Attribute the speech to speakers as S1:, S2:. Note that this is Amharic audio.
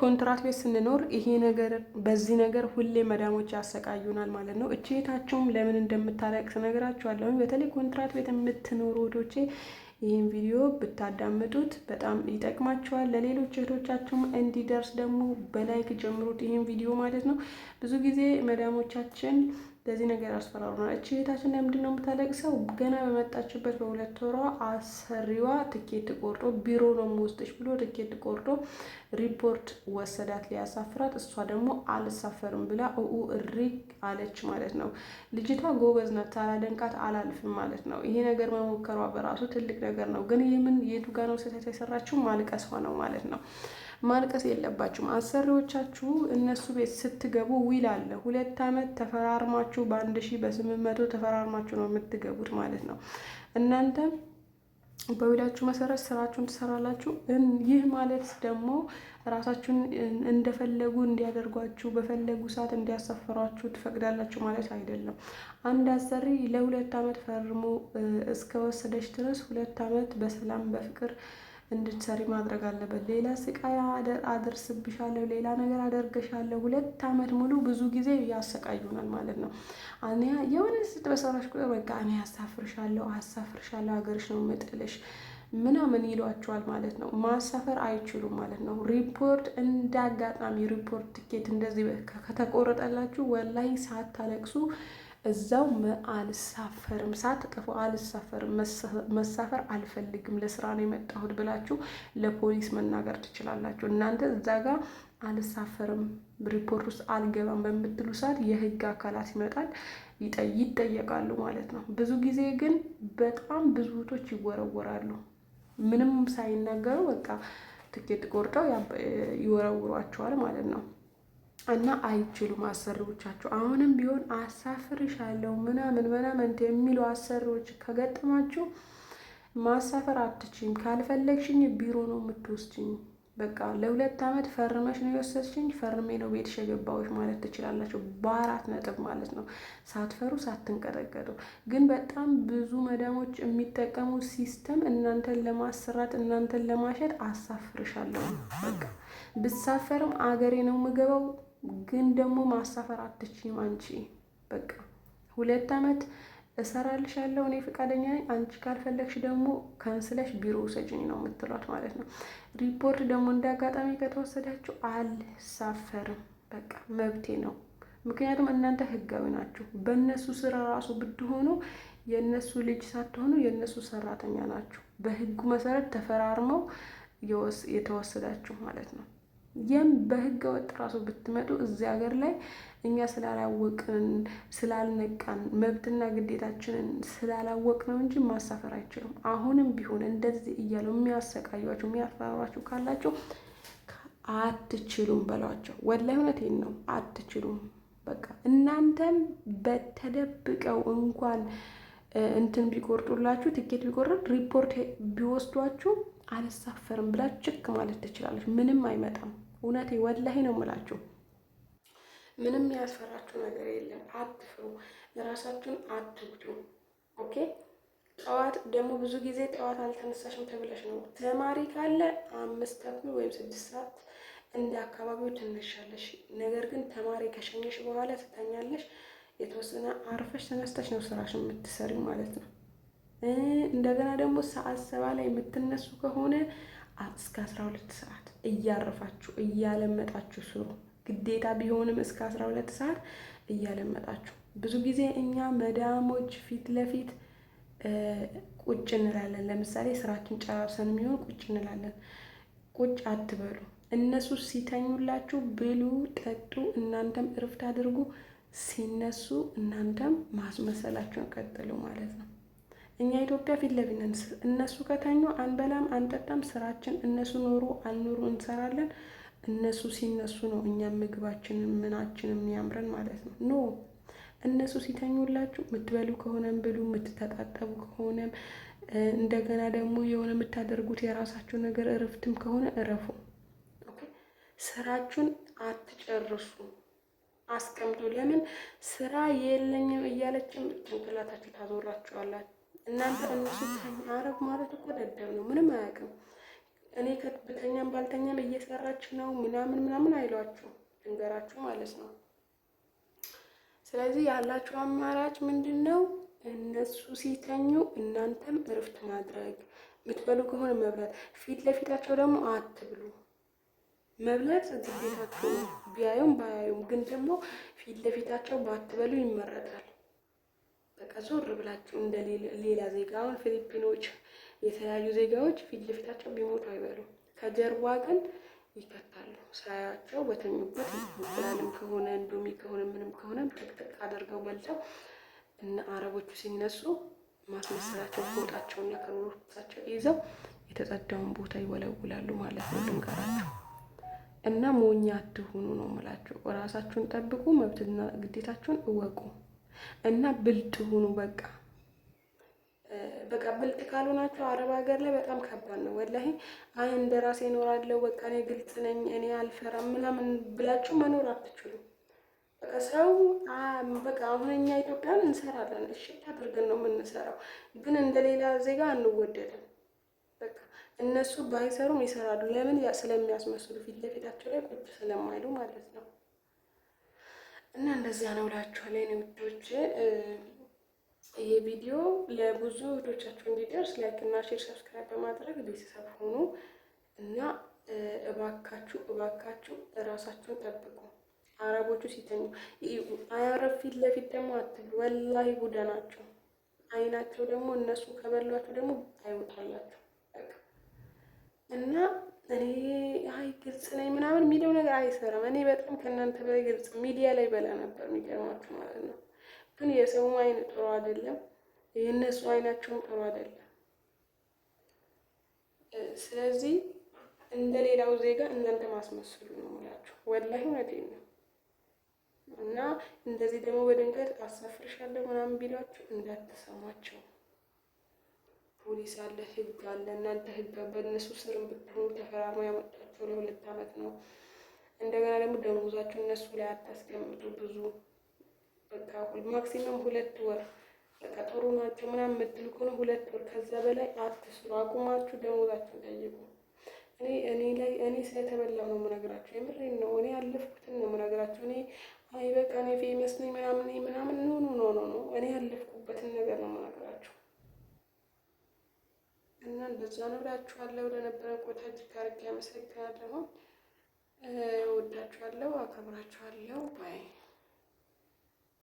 S1: ኮንትራት ቤት ስንኖር ይሄ ነገር በዚህ ነገር ሁሌ መዳሞች ያሰቃዩናል ማለት ነው። እህታችሁም ለምን እንደምታለቅስ ነገራችኋለሁ። በተለይ ኮንትራት ቤት የምትኖሩ ወዶቼ ይህን ቪዲዮ ብታዳምጡት በጣም ይጠቅማችኋል። ለሌሎች እህቶቻችሁም እንዲደርስ ደግሞ በላይክ ጀምሩት ይህን ቪዲዮ ማለት ነው። ብዙ ጊዜ መዳሞቻችን ለዚህ ነገር አስፈራሩናል። እህታችን ለምንድን ነው የምታለቅሰው? ገና በመጣችበት በ2 ወሯ አሰሪዋ ትኬት ቆርጦ ቢሮ ነው የምወስድሽ ብሎ ትኬት ቆርጦ ሪፖርት ወሰዳት ሊያሳፍራት። እሷ ደግሞ አልሳፈርም ብላ እሪ አለች ማለት ነው። ልጅቷ ጎበዝ ናት፣ ሳላደንቃት አላልፍም ማለት ነው። ይሄ ነገር መሞከሯ በራሱ ትልቅ ነገር ነው። ግን የቱ ጋ ነው ስህተት የሰራችው? ማልቀሷ ነው ማለት ነው። ማልቀስ የለባችሁም። አሰሪዎቻችሁ እነሱ ቤት ስትገቡ ዊል አለ። 2 ዓመት ተፈራርማችሁ በ1000 በ800 ተፈራርማችሁ ነው የምትገቡት ማለት ነው። እናንተ በዊላችሁ መሰረት ስራችሁን ትሰራላችሁ። ይህ ማለት ደግሞ ራሳችሁን እንደፈለጉ እንዲያደርጓችሁ በፈለጉ ሰዓት እንዲያሳፈሯችሁ ትፈቅዳላችሁ ማለት አይደለም። አንድ አሰሪ ለ2 ዓመት ፈርሞ እስከወሰደች ድረስ 2 ዓመት በሰላም በፍቅር እንድትሰሪ ማድረግ አለበት። ሌላ ስቃይ አደርስብሻለሁ፣ ሌላ ነገር አደርገሻለሁ 2 ዓመት ሙሉ ብዙ ጊዜ ያሰቃዩናል ማለት ነው። እኔ የሆነ ስትበሰራሽ ቁጥር በቃ እኔ አሳፍርሻለሁ፣ ሀገርሽ ነው የምጥልሽ ምናምን ይሏቸዋል ማለት ነው። ማሳፈር አይችሉም ማለት ነው። ሪፖርት እንዳጋጣሚ ሪፖርት ትኬት እንደዚህ ከተቆረጠላችሁ ወላሂ ሳታለቅሱ እዛው አልሳፈርም፣ ሳትጠፉ አልሳፈርም፣ መሳፈር አልፈልግም፣ ለስራ ነው የመጣሁት ብላችሁ ለፖሊስ መናገር ትችላላችሁ። እናንተ እዛ ጋር አልሳፈርም፣ ሪፖርት ውስጥ አልገባም በምትሉ ሰዓት የህግ አካላት ይመጣል፣ ይጠየቃሉ ማለት ነው። ብዙ ጊዜ ግን በጣም ብዙ እህቶች ይወረወራሉ። ምንም ሳይናገሩ በቃ ትኬት ቆርጠው ይወረውሯቸዋል ማለት ነው። እና አይችሉም አሰሪዎቻቸው። አሁንም ቢሆን አሳፍርሻለሁ ምናምን የሚሉ አሰሪዎች ከገጠማችሁ ማሳፈር አትችይም። ካልፈለግሽኝ ቢሮ ነው የምትወስጂኝ። በቃ ለ2 ዓመት ፈርመሽ ነው የወሰድሽኝ፣ ፈርሜ ነው ቤትሽ የገባሁሽ ማለት ትችላላችሁ። በ4 ነጥብ ማለት ነው። ሳትፈሩ ሳትንቀጠቀጡ። ግን በጣም ብዙ መዳሞች የሚጠቀሙ ሲስተም እናንተን ለማሰራት እናንተን ለማሸጥ አሳፍርሻለሁ። በቃ ብሳፈርም አገሬ ነው የምገባው፣ ግን ደግሞ ማሳፈር አትችይም አንቺ። በቃ 2 ዓመት እሰራልሻለሁ እኔ ፈቃደኛ ነኝ፣ አንቺ ካልፈለግሽ ደግሞ ከንስለሽ ቢሮ ውሰጂኝ ነው የምትሏት ማለት ነው። ሪፖርት ደግሞ እንዳጋጣሚ ከተወሰዳችሁ አልሳፈርም፣ በቃ መብቴ ነው። ምክንያቱም እናንተ ህጋዊ ናችሁ። በእነሱ ስራ ራሱ ብትሆኑ የእነሱ ልጅ ሳትሆኑ የእነሱ ሰራተኛ ናችሁ። በህጉ መሰረት ተፈራርመው የተወሰዳችሁ ማለት ነው። በህገ ወጥ ራሱ ብትመጡ እዚህ ሀገር ላይ እኛ ስላላወቅን ስላልነቃን መብትና ግዴታችንን ስላላወቅ ነው እንጂ ማሳፈር አይችሉም። አሁንም ቢሆን እንደዚህ እያሉ የሚያሰቃዩአችሁ የሚያስፈራሯችሁ ካላችሁ አትችሉም በሏቸው። ወላሂ እውነቴን ነው፣ አትችሉም። በቃ እናንተም በተደብቀው እንኳን እንትን ቢቆርጡላችሁ ትኬት ቢቆርጥ ሪፖርት ቢወስዷችሁ አልሳፈርም ብላችሁ ችክ ማለት ትችላለች። ምንም አይመጣም። እውነቴ ወላሂ ነው የምላችሁ። ምንም ያስፈራችሁ ነገር የለም። አትፍሩ፣ ለራሳችሁን አትጉዱ። ኦኬ። ጠዋት ደግሞ ብዙ ጊዜ ጠዋት አልተነሳሽም ተብለሽ ነው። ተማሪ ካለ 5 ተኩል ወይም 6 ሰዓት እንደ አካባቢው ትነሻለሽ። ነገር ግን ተማሪ ከሸኘሽ በኋላ ትተኛለሽ። የተወሰነ አርፈሽ ተነስተሽ ነው ስራሽ የምትሰሪው ማለት ነው። እንደገና ደግሞ ሰዓት 7 ላይ የምትነሱ ከሆነ እስከ 12 ሰዓት እያረፋችሁ እያለመጣችሁ ስሩ። ግዴታ ቢሆንም እስከ 12 ሰዓት እያለመጣችሁ። ብዙ ጊዜ እኛ መዳሞች ፊት ለፊት ቁጭ እንላለን። ለምሳሌ ስራችን ጨራርሰን የሚሆን ቁጭ እንላለን። ቁጭ አትበሉ። እነሱ ሲተኙላችሁ ብሉ፣ ጠጡ፣ እናንተም እረፍት አድርጉ። ሲነሱ እናንተም ማስመሰላችሁን ቀጥሉ ማለት ነው። እኛ ኢትዮጵያ ፊት ለፊት ነን። እነሱ ከተኙ አንበላም አንጠጣም፣ ስራችን እነሱ ኖሩ አልኖሩ እንሰራለን። እነሱ ሲነሱ ነው እኛም ምግባችንን ምናችንን የሚያምረን ማለት ነው። ኖ እነሱ ሲተኙላችሁ የምትበሉ ከሆነም ብሉ፣ የምትተጣጠቡ ከሆነም እንደገና ደግሞ የሆነ የምታደርጉት የራሳችሁ ነገር እረፍትም ከሆነ እረፉ። ስራችሁን አትጨርሱ፣ አስቀምጡ። ለምን ስራ የለኝም እያለችም ጭንቅላታችሁ ታዞራችኋላችሁ። እናንተ እነሱ አረብ ማለት እኮ ደደብ ነው፣ ምንም አያውቅም። እኔ በተኛም ባልተኛም እየሰራች ነው ምናምን አይሏችሁ ድንገራችሁ ማለት ነው። ስለዚህ ያላችሁ አማራጭ ምንድን ነው? እነሱ ሲተኙ እናንተም እረፍት ማድረግ፣ የምትበሉ ከሆነ መብላት። ፊት ለፊታቸው ደግሞ አትብሉ። መብላት ግዴታችሁ ነው፣ ቢያዩም ባያዩም። ግን ደግሞ ፊት ለፊታቸው ባትበሉ ይመረጣል። በቃ ዞር ብላችሁ እንደ ሌላ ዜጋ፣ አሁን ፊሊፒኖች፣ የተለያዩ ዜጋዎች ፊት ለፊታቸው ቢሞቱ አይበሉም። ከጀርባ ግን ይከታሉ። ሳያቸው በተኙበት እንቁላልም ከሆነ እንዶሚ ከሆነ ምንም ከሆነ ጥቅጥቅ አድርገው በልተው እና አረቦቹ ሲነሱ ማስመሰላቸው ፎጣቸውና ከሮቻቸው ይዘው የተጸዳውን ቦታ ይወለውላሉ ማለት ነው። ድንገራቸው እና ሞኛ አትሁኑ ነው የምላችሁ። ራሳችሁን ጠብቁ፣ መብትና ግዴታችሁን እወቁ እና ብልጥ ሁኑ። በቃ ብልጥ ካልሆናችሁ አረብ ሀገር ላይ በጣም ከባድ ነው ወላሂ። አይ እንደ ራሴ እኖራለሁ፣ በቃ እኔ ግልጽ ነኝ፣ እኔ አልፈራም ምናምን ብላችሁ መኖር አትችሉም። በቃ ሰው በቃ አሁን እኛ ኢትዮጵያን እንሰራለን፣ እሺ አድርገን ነው የምንሰራው፣ ግን እንደ ሌላ ዜጋ አንወደድም። በቃ እነሱ ባይሰሩም ይሰራሉ። ለምን? ስለሚያስመስሉ ፊት ለፊታቸው ላይ ቁጭ ስለማይሉ ማለት ነው። እና እንደዚያ ነው እላችኋለሁ የኔ ውዶች። ይሄ ቪዲዮ ለብዙ እህቶቻችሁ እንዲደርስ ላይክ እና ሼር፣ ሰብስክራይብ በማድረግ ቤተሰብ ሆኑ እና እባካችሁ እራሳችሁን ጠብቁ። አረቦቹ ሲተኙ አያረብ ፊት ለፊት ደግሞ አትብሉ። ወላሂ ቡዳ ናቸው። አይናቸው ደግሞ እነሱ ከበሏቸው ደግሞ አይወጣላቸው እና እኔ ግልጽ ነኝ ምናምን የሚለው ነገር አይሰራም። እኔ በጣም ከእናንተ በላይ ግልጽ ሚዲያ ላይ በላ ነበር፣ የሚገርማችሁ ማለት ነው። ግን የሰው አይን ጥሩ አይደለም፣ የእነሱ አይናቸውም ጥሩ አይደለም። ስለዚህ እንደ ሌላው ዜጋ እናንተ ማስመስሉ ነው የምላችሁ፣ ወላሂ እውነቴን ነው። እና እንደዚህ ደግሞ በድንገት አሳፍርሻለሁ ምናምን ቢሏችሁ እንዳትሰሟቸው። ፖሊስ አለ፣ ህግ አለ። እናንተ ህግ በእነሱ ስር ብትሆኑ ተፈራርመው ያመጣቸው ለ2 ዓመት ነው። እንደገና ደግሞ ደሞዛችሁ እነሱ ላይ አታስቀምጡ ብዙ በቃ ማክሲመም 2 ወር በቃ ጥሩ ናቸው ምናምን የምትሉ ከሆነ 2 ወር፣ ከዛ በላይ አትስሩ። አቁማችሁ ደሞዛችሁን ጠይቁ። እኔ ስለተበላው ነው የምነግራችሁ፣ የምሬን ነው። እኔ ያለፍኩትን ነው የምነግራችሁ። አይ በቃ እኔ ፌመስ ነኝ ምናምን ኖ እኔ ያለፍኩበትን ነገር ነው የምነግራችሁ። እና እንደዛ ነው እላችኋለሁ። ለነበረ ቆይታ እጅግ አድርጌ አመሰግናለሁ። ወዳችኋለሁ፣ አከብራችኋለሁ። ባይ